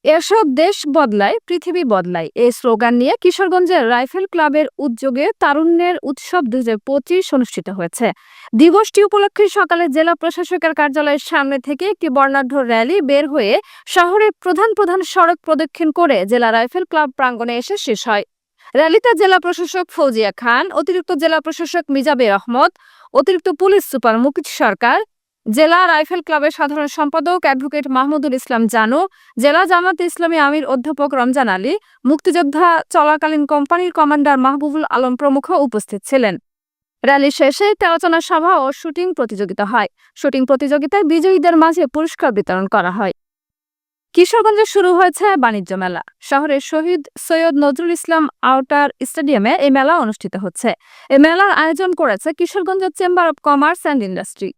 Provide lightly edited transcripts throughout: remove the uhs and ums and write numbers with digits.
এসব দেশ বদলায়, পৃথিবী বদলায় এই স্লোগান নিয়ে কিশোরগঞ্জের রাইফেল ক্লাবের উদ্যোগে তারুণ্যের উৎসব 2025 অনুষ্ঠিত হয়েছে। দিবসটি উপলক্ষে সকালে জেলা প্রশাসকের কার্যালয়ের সামনে থেকে একটি বর্ণাঢ্য র্যালি বের হয়ে শহরের প্রধান প্রধান সড়ক প্রদক্ষিণ করে জেলা রাইফেল ক্লাব প্রাঙ্গণে এসে শেষ হয়। র্যালিতে জেলা প্রশাসক ফৌজিয়া খান, অতিরিক্ত জেলা প্রশাসক মিজাবের আহমদ, অতিরিক্ত পুলিশ সুপার মুকিত সরকার, জেলা রাইফেল ক্লাবের সাধারণ সম্পাদক অ্যাডভোকেট মাহমুদুল ইসলাম জানু, জেলা জামাতে ইসলামী আমির অধ্যাপক রমজান আলী, মুক্তিযোদ্ধা চলাকালীন কোম্পানির কমান্ডার মাহবুবুল আলম প্রমুখ উপস্থিত ছিলেন। র্যালি শেষে আলোচনা সভা ও শুটিং প্রতিযোগিতা হয়। শুটিং প্রতিযোগিতায় বিজয়ীদের মাঝে পুরস্কার বিতরণ করা হয়। কিশোরগঞ্জে শুরু হয়েছে বাণিজ্য মেলা। শহরের শহীদ সৈয়দ নজরুল ইসলাম আউটার স্টেডিয়ামে এই মেলা অনুষ্ঠিত হচ্ছে। এই মেলার আয়োজন করেছে Kishoreganj chamber of commerce and industry.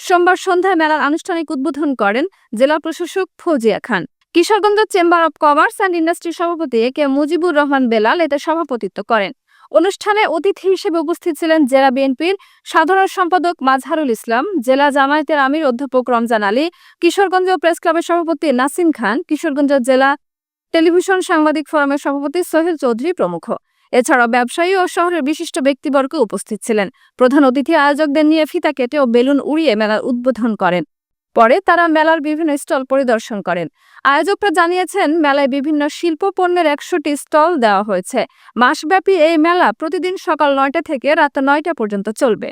সোমবার সন্ধ্যায় মেলার আনুষ্ঠানিক উদ্বোধন করেন জেলা প্রশাসক Fouzia Khan. Kishoreganj chamber of commerce and industry সভাপতি কে মুজিবুর রহমান বেলাল এতে সভাপতিত্ব করেন। অনুষ্ঠানে অতিথি হিসেবে উপস্থিত ছিলেন জেলা বিএনপির সাধারণ সম্পাদক মাজহারুল ইসলাম, জেলা জামায়াতের আমির অধ্যাপক রমজান আলী, কিশোরগঞ্জ প্রেস ক্লাবের সভাপতি নাসিম খান, কিশোরগঞ্জ জেলা টেলিভিশন সাংবাদিক ফোরামের সভাপতি সোহেল চৌধুরী প্রমুখ। এছাড়াও ব্যবসায়ী ও শহরের বিশিষ্ট ব্যক্তিবর্গ উপস্থিত ছিলেন। প্রধান অতিথি আয়োজকদের নিয়ে ফিতা কেটে ও বেলুন উড়িয়ে মেলার উদ্বোধন করেন। পরে তারা মেলার বিভিন্ন স্টল পরিদর্শন করেন। আয়োজকরা জানিয়েছেন, মেলায় বিভিন্ন শিল্প পণ্যের 100টি স্টল দেওয়া হয়েছে। মাসব্যাপী এই মেলা প্রতিদিন সকাল 9টা থেকে রাত 9টা পর্যন্ত চলবে।